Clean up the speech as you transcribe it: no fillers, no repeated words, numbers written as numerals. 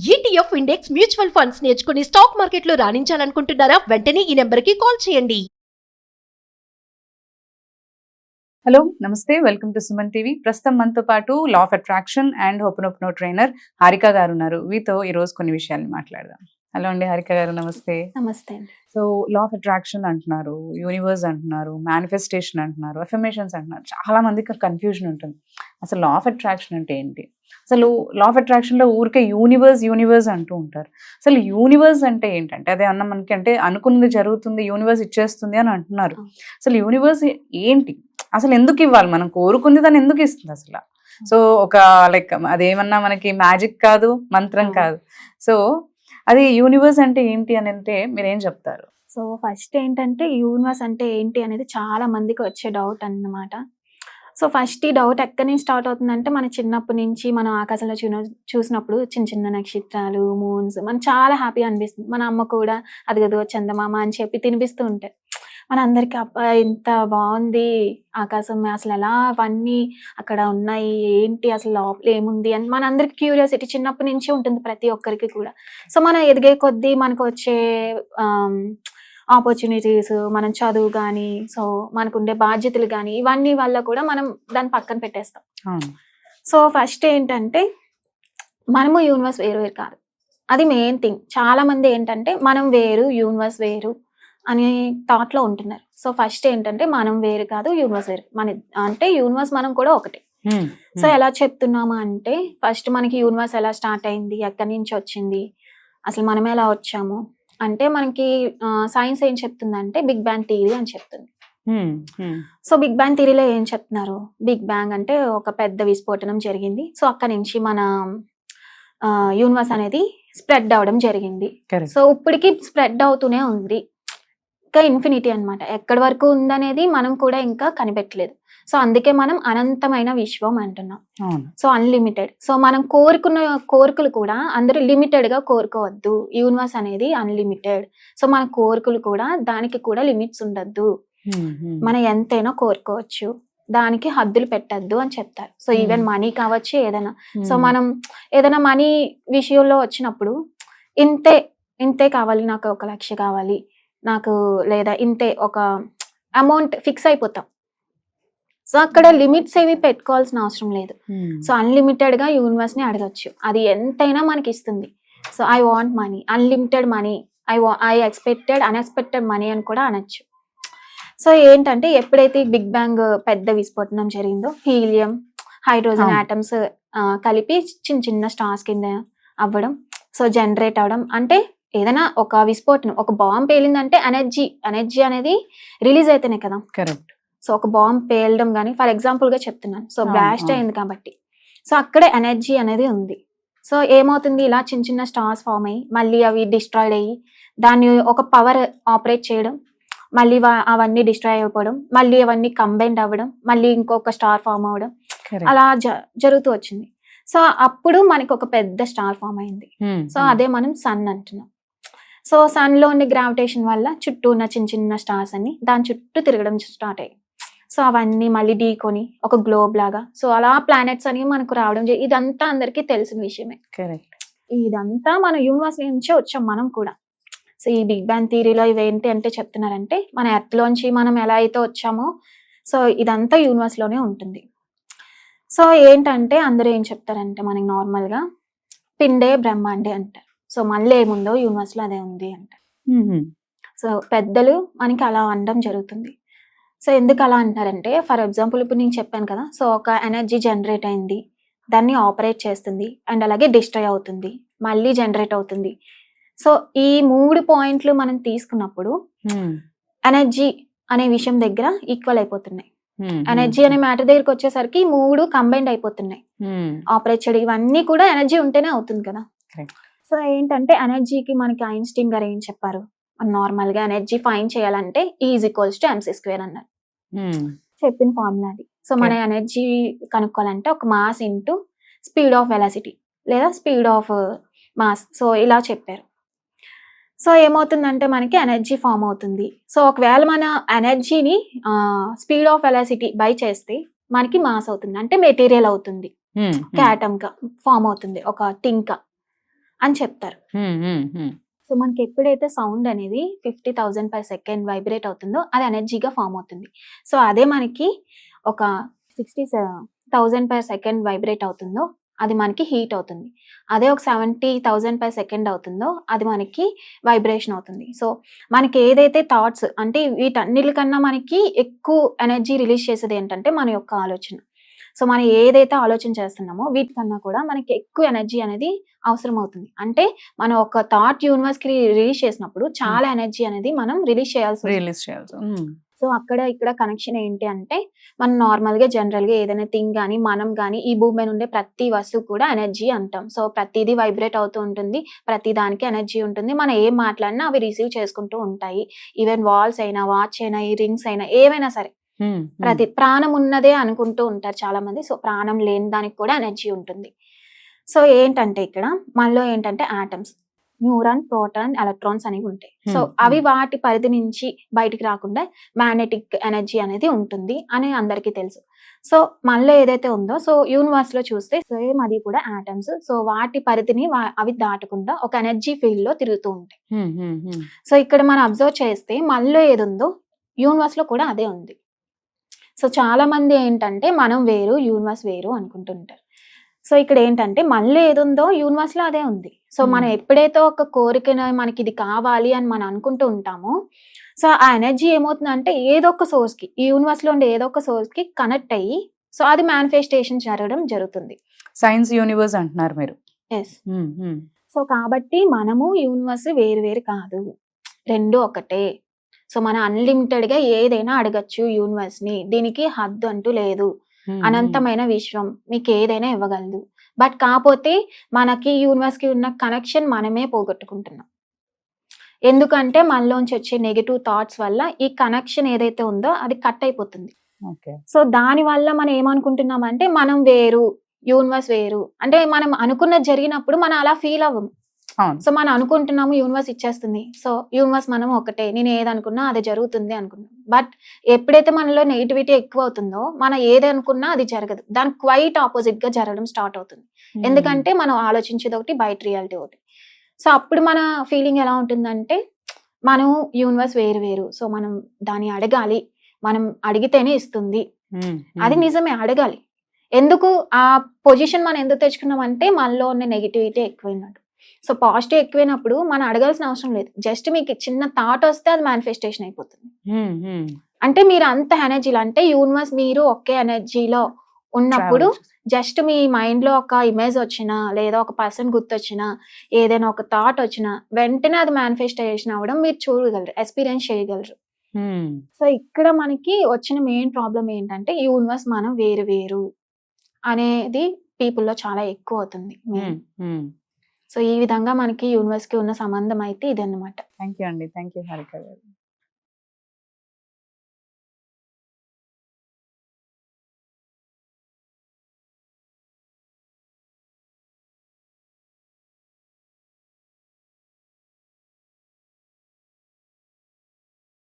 ETF index mutual funds నేర్చుకుని stock మార్కెట్లో రాణించాలనుకుంటున్నారా? వెంటనే ఈ నెంబర్కి కాల్ చేయండి. హలో నమస్తే, వెల్కమ్ టు సుమన్ టీవీ. ప్రస్తుతం మనతో పాటు law of attraction and ho'oponopono trainer Harika గారు ఉన్నారు. వీతో ఈ రోజు కొన్ని విషయాలు మాట్లాడదాం. హలో అండి హారిక గారు, నమస్తే. నమస్తే. సో లా ఆఫ్ అట్రాక్షన్ అంటున్నారు, యూనివర్స్ అంటున్నారు, మేనిఫెస్టేషన్ అంటున్నారు, అఫర్మేషన్స్ అంటున్నారు. చాలా మందికి కన్ఫ్యూజన్ ఉంటుంది. అసలు లా ఆఫ్ అట్రాక్షన్ అంటే ఏంటి? అసలు లా ఆఫ్ అట్రాక్షన్ లో ఊరికే యూనివర్స్ అంటూ ఉంటారు. అసలు యూనివర్స్ అంటే ఏంటంటే అదే అన్న మనకి అంటే అనుకున్నది జరుగుతుంది, యూనివర్స్ ఇచ్చేస్తుంది అని అంటున్నారు. అసలు యూనివర్స్ ఏంటి? అసలు ఎందుకు ఇవ్వాలి? మనం కోరుకుంది దాన్ని ఎందుకు ఇస్తుంది అసలు? సో ఒక లైక్ అదేమన్నా మనకి మ్యాజిక్ కాదు, మంత్రం కాదు. సో అది యూనివర్స్ అంటే ఏంటి అని అంటే మీరేం చెప్తారు? సో ఫస్ట్ ఏంటంటే యూనివర్స్ అంటే ఏంటి అనేది చాలా మందికి వచ్చే డౌట్ అన్నమాట. సో ఫస్ట్ ఈ డౌట్ ఎక్కడి నుంచి స్టార్ట్ అవుతుందంటే మన చిన్నప్పటి నుంచి మనం ఆకాశంలో చూసినప్పుడు చిన్న చిన్న నక్షత్రాలు, మూన్స్ మనకు చాలా హ్యాపీ అనిపిస్తుంది. మన అమ్మ కూడా అదిగదో చందమామ అని చెప్పి తినిపిస్తూ ఉంటాయి. మన అందరికి అబ్బా ఎంత బాగుంది ఆకాశం, అసలు ఎలా అవన్నీ అక్కడ ఉన్నాయి, ఏంటి అసలు లోపల ఏముంది అని మన అందరికి క్యూరియాసిటీ చిన్నప్పటి నుంచి ఉంటుంది ప్రతి ఒక్కరికి కూడా. సో మనం ఎదిగే కొద్దీ మనకు వచ్చే ఆపర్చునిటీస్, మనం చదువు కానీ, సో మనకు ఉండే బాధ్యతలు కానీ, ఇవన్నీ వల్ల కూడా మనం దాన్ని పక్కన పెట్టేస్తాం. సో ఫస్ట్ ఏంటంటే మనము యూనివర్స్ వేరు వేరు కాదు, అది మెయిన్ థింగ్. చాలా మంది ఏంటంటే మనం వేరు యూనివర్స్ వేరు అనే థాట్ లో ఉంటున్నారు. సో ఫస్ట్ ఏంటంటే మనం వేరు కాదు, యూనివర్స్ వేరు. మన అంటే యూనివర్స్ మనం కూడా ఒకటి. సో ఎలా చెప్తున్నామా అంటే ఫస్ట్ మనకి యూనివర్స్ ఎలా స్టార్ట్ అయింది, ఎక్కడి నుంచి వచ్చింది, అసలు మనం ఎలా వచ్చాము అంటే మనకి సైన్స్ ఏం చెప్తుందంటే బిగ్ బ్యాంగ్ థియరీ అని చెప్తుంది. సో బిగ్ బ్యాంగ్ థియరీలో ఏం చెప్తున్నారు? బిగ్ బ్యాంగ్ అంటే ఒక పెద్ద విస్ఫోటనం జరిగింది. సో అక్కడి నుంచి మన యూనివర్స్ అనేది స్ప్రెడ్ అవడం జరిగింది. సో ఇప్పటికి స్ప్రెడ్ అవుతూనే ఉంది, ఇంకా ఇన్ఫినిటీ అన్నమాట. ఎక్కడి వరకు ఉందనేది మనం కూడా ఇంకా కనిపెట్టలేదు. సో అందుకే మనం అనంతమైన విశ్వం అంటున్నాం. So unlimited. సో మనం కోరుకున్న కోరికలు కూడా అందరూ లిమిటెడ్ గా కోరుకోవద్దు. యూనివర్స్ అనేది అన్లిమిటెడ్. సో మన కోరికలు కూడా దానికి కూడా లిమిట్స్ ఉండద్దు, మనం ఎంతైనా కోరుకోవచ్చు, దానికి హద్దులు పెట్టద్దు అని చెప్తారు. సో ఈవెన్ మనీ కావచ్చు, ఏదైనా. సో మనం ఏదైనా మనీ విషయంలో వచ్చినప్పుడు ఇంతే కావాలి, నాకు 1 లక్ష కావాలి నాకు, లేదా ఇంతే ఒక అమౌంట్ ఫిక్స్ అయిపోతాం. సో అక్కడ లిమిట్స్ ఏవి పెట్టుకోవాల్సిన అవసరం లేదు. సో అన్లిమిటెడ్ గా యూనివర్స్ ని అడగచ్చు, అది ఎంతైనా మనకి ఇస్తుంది. So I want money, unlimited money, I expected unexpected money అని కూడా అనొచ్చు. సో ఏంటంటే ఎప్పుడైతే బిగ్ బ్యాంగ్ పెద్ద విస్ఫోటనం జరిగిందో, హీలియం, హైడ్రోజన్ ఆటమ్స్ కలిపి చిన్న చిన్న స్టార్స్ కింద అవ్వడం, సో జనరేట్ అవడం. అంటే ఏదైనా ఒక విస్ఫోటనం, ఒక బాంబ్ పేలిందంటే ఎనర్జీ అనేది రిలీజ్ అయితేనే కదా. కరెక్ట్. సో ఒక బాంబ్ పేలడం కానీ, ఫర్ ఎగ్జాంపుల్ గా చెప్తున్నాను, సో బ్లాస్ట్ అయింది కాబట్టి, సో అక్కడే ఎనర్జీ అనేది ఉంది. సో ఏమవుతుంది, ఇలా చిన్న చిన్న స్టార్స్ ఫామ్ అయ్యి మళ్ళీ అవి డిస్ట్రాయిడ్ అయ్యి దాన్ని ఒక పవర్ ఆపరేట్ చేయడం, మళ్ళీ అవన్నీ డిస్ట్రాయ్ అయిపోవడం, మళ్ళీ అవన్నీ కంబైన్డ్ అవ్వడం, మళ్ళీ ఇంకొక స్టార్ ఫామ్ అవ్వడం, అలా జరుగుతూ వచ్చింది. సో అప్పుడు మనకి ఒక పెద్ద స్టార్ ఫామ్ అయింది. సో అదే మనం సన్ అంటున్నాం. సో సన్ లో ఉన్న గ్రావిటేషన్ వల్ల చుట్టూ ఉన్న చిన్న చిన్న స్టార్స్ అన్ని దాని చుట్టూ తిరగడం స్టార్ట్ అయ్యాయి. సో అవన్నీ మళ్ళీ ఢీకొని ఒక గ్లోబ్ లాగా, సో అలా ప్లానెట్స్ అనేవి మనకు రావడం, ఇదంతా అందరికీ తెలిసిన విషయమే. ఇదంతా మన యూనివర్స్ నుంచే వచ్చాం మనం కూడా. సో ఈ బిగ్ బ్యాంగ్ థియరీలో ఇవేంటి అంటే చెప్తున్నారంటే మన ఎర్త్ లోంచి మనం ఎలా అయితే వచ్చామో, సో ఇదంతా యూనివర్స్ లోనే ఉంటుంది. సో ఏంటంటే అందరూ ఏం చెప్తారంటే మనకి నార్మల్ గా పిండే బ్రహ్మాండే అంటారు. సో మళ్ళీ ఏముందో యూనివర్స్ లో అదే ఉంది అంటారు. సో పెద్దలు మనకి అలా అనడం జరుగుతుంది. సో ఎందుకు అలా అంటారంటే, ఫర్ ఎగ్జాంపుల్ ఇప్పుడు నేను చెప్పాను కదా, సో ఒక ఎనర్జీ జనరేట్ అయింది, దాన్ని ఆపరేట్ చేస్తుంది, అండ్ అలాగే డిస్ట్రాయ్ అవుతుంది, మళ్ళీ జనరేట్ అవుతుంది. సో ఈ 3 పాయింట్లు మనం తీసుకున్నప్పుడు ఎనర్జీ అనే విషయం దగ్గర ఈక్వల్ అయిపోతున్నాయి. ఎనర్జీ అనే మ్యాటర్ దగ్గరికి వచ్చేసరికి 3 కంబైన్డ్ అయిపోతున్నాయి. ఆపరేట్ చేయడం ఇవన్నీ కూడా ఎనర్జీ ఉంటేనే అవుతుంది కదా. సో ఏంటంటే ఎనర్జీకి మనకి ఐన్స్టీన్ గారు ఏం చెప్పారు, నార్మల్ గా ఎనర్జీ ఫైండ్ చేయాలంటే E=mc² అన్నారు. చెప్పిన ఫార్ములా అది. సో మన ఎనర్జీ కనుక్కోవాలంటే ఒక mass into speed of velocity లేదా స్పీడ్ ఆఫ్ మాస్, సో ఇలా చెప్పారు. సో ఏమవుతుందంటే మనకి ఎనర్జీ ఫామ్ అవుతుంది. సో ఒకవేళ మన ఎనర్జీని స్పీడ్ ఆఫ్ వెలాసిటీ బై చేస్తే మనకి మాస్ అవుతుంది, అంటే మెటీరియల్ అవుతుంది, ఆటమ్ గా ఫామ్ అవుతుంది, ఒక థింగ్ గా. అని చెప్తారు. సో మనకి ఎప్పుడైతే సౌండ్ అనేది 50,000 per second వైబ్రేట్ అవుతుందో అది ఎనర్జీగా ఫామ్ అవుతుంది. సో అదే మనకి ఒక 60,000 per second వైబ్రేట్ అవుతుందో అది మనకి హీట్ అవుతుంది. అదే ఒక 70,000 per second అవుతుందో అది మనకి వైబ్రేషన్ అవుతుంది. సో మనకి ఏదైతే థాట్స్ అంటే వీటన్నిటికన్నా మనకి ఎక్కువ ఎనర్జీ రిలీజ్ చేసేది ఏంటంటే మన యొక్క ఆలోచన. సో మనం ఏదైతే ఆలోచన చేస్తున్నామో వీటికన్నా కూడా మనకి ఎక్కువ ఎనర్జీ అనేది అవసరం అవుతుంది. అంటే మనం ఒక థాట్ యూనివర్స్ కి రిలీజ్ చేసినప్పుడు చాలా ఎనర్జీ అనేది మనం రిలీజ్ చేయాల్సి. సో అక్కడ ఇక్కడ కనెక్షన్ ఏంటి అంటే మనం నార్మల్ గా జనరల్ గా ఏదైనా థింగ్ కానీ మనం కానీ ఈ భూమి మీద ఉండే ప్రతి వస్తువు కూడా ఎనర్జీ అంటాం. సో ప్రతిదీ వైబ్రేట్ అవుతూ ఉంటుంది, ప్రతి దానికి ఎనర్జీ ఉంటుంది. మనం ఏం మాట్లాడినా అవి రిసీవ్ చేసుకుంటూ ఉంటాయి. ఈవెన్ వాల్స్ అయినా, వాచ్ అయినా, ఈ రింగ్స్ అయినా, ఏవైనా సరే ప్రతి ప్రాణం ఉన్నదే అనుకుంటూ ఉంటారు చాలా మంది. సో ప్రాణం లేని దానికి కూడా ఎనర్జీ ఉంటుంది. సో ఏంటంటే ఇక్కడ మనలో ఏంటంటే ఆటమ్స్, న్యూరాన్, ప్రోటాన్, ఎలక్ట్రాన్స్ అనేవి ఉంటాయి. సో అవి వాటి పరిధి నుంచి బయటికి రాకుండా మ్యాగ్నెటిక్ ఎనర్జీ అనేది ఉంటుంది అని అందరికీ తెలుసు. సో మనలో ఏదైతే ఉందో సో యూనివర్స్ లో చూస్తే సేమ్ అది కూడా ఆటమ్స్. సో వాటి పరిధిని అవి దాటకుండా ఒక ఎనర్జీ ఫీల్డ్ లో తిరుగుతూ ఉంటాయి. సో ఇక్కడ మనం అబ్జర్వ్ చేస్తే మనలో ఏది ఉందో యూనివర్స్ లో కూడా అదే ఉంది. సో చాలా మంది ఏంటంటే మనం వేరు, యూనివర్స్ వేరు అనుకుంటుంటారు. సో ఇక్కడ ఏంటంటే మనలో ఏది ఉందో యూనివర్స్ లో అదే ఉంది. సో మనం ఎప్పుడైతే ఒక కోరికను మనకి ఇది కావాలి అని మనం అనుకుంటూ ఉంటామో సో ఆ ఎనర్జీ ఏమవుతుందంటే ఏదో ఒక సోర్స్ కి, ఈ యూనివర్స్ లో ఉండే ఏదో ఒక సోర్స్ కి కనెక్ట్ అయ్యి సో అది మేనిఫెస్టేషన్ జరుగుతుంది. సైన్స్ యూనివర్స్ అంటున్నారు మీరు. ఎస్. సో కాబట్టి మనము యూనివర్స్ వేరు వేరు కాదు, రెండు ఒకటే. సో మనం అన్లిమిటెడ్ గా ఏదైనా అడగచ్చు యూనివర్స్ ని. దీనికి హద్దు అంటూ లేదు. అనంతమైన విశ్వం మీకు ఏదైనా ఇవ్వగలదు. బట్ కాకపోతే మనకి యూనివర్స్ కి ఉన్న కనెక్షన్ మనమే పోగొట్టుకుంటున్నాం. ఎందుకంటే మనలోంచి వచ్చే నెగటివ్ థాట్స్ వల్ల ఈ కనెక్షన్ ఏదైతే ఉందో అది కట్ అయిపోతుంది. సో దాని వల్ల మనం ఏమనుకుంటున్నాం అంటే మనం వేరు, యూనివర్స్ వేరు. అంటే మనం అనుకున్నది జరిగినప్పుడు మనం అలా ఫీల్ అవ్వము. సో మనం అనుకుంటున్నాము యూనివర్స్ ఇచ్చేస్తుంది, సో యూనివర్స్ మనం ఒకటే, నేను ఏదనుకున్నా అది జరుగుతుంది అనుకున్నాం. బట్ ఎప్పుడైతే మనలో నెగిటివిటీ ఎక్కువ అవుతుందో మనం ఏది అనుకున్నా అది జరగదు, దానికి క్వైట్ ఆపోజిట్ గా జరగడం స్టార్ట్ అవుతుంది. ఎందుకంటే మనం ఆలోచించేది ఒకటి, బయట రియాలిటీ ఒకటి. సో అప్పుడు మన ఫీలింగ్ ఎలా ఉంటుందంటే మనం యూనివర్స్ వేరు వేరు, సో మనం దాన్ని అడగాలి, మనం అడిగితేనే ఇస్తుంది. అది నిజమే, అడగాలి. ఎందుకు ఆ పొజిషన్ మనం ఎందుకు తెచ్చుకున్నాం అంటే మనలో ఉన్న నెగిటివిటీ ఎక్కువైనట్టు. సో పాజిటివ్ ఎక్కువైనప్పుడు మనం అడగాల్సిన అవసరం లేదు. జస్ట్ మీకు చిన్న థాట్ వస్తే అది మేనిఫెస్టేషన్ అయిపోతుంది. అంటే మీరు అంత ఎనర్జీలో, అంటే యూనివర్స్ మీరు ఒకే ఎనర్జీలో ఉన్నప్పుడు జస్ట్ మీ మైండ్ లో ఒక ఇమేజ్ వచ్చినా లేదా ఒక పర్సన్ గుర్తొచ్చినా ఏదైనా ఒక థాట్ వచ్చినా వెంటనే అది మేనిఫెస్టేషన్ అవ్వడం మీరు చూడగలరు, ఎక్స్పీరియన్స్ చేయగలరు. సో ఇక్కడ మనకి వచ్చిన మెయిన్ ప్రాబ్లం ఏంటంటే యూనివర్స్ మనం వేరు వేరు అనేది పీపుల్ లో చాలా ఎక్కువ అవుతుంది. సో ఈ విధంగా మనకి యూనివర్స్ కి ఉన్న సంబంధం అయితే ఇదన్నమాట. థ్యాంక్ యూ అండి. థ్యాంక్ యూ హారిక గారు.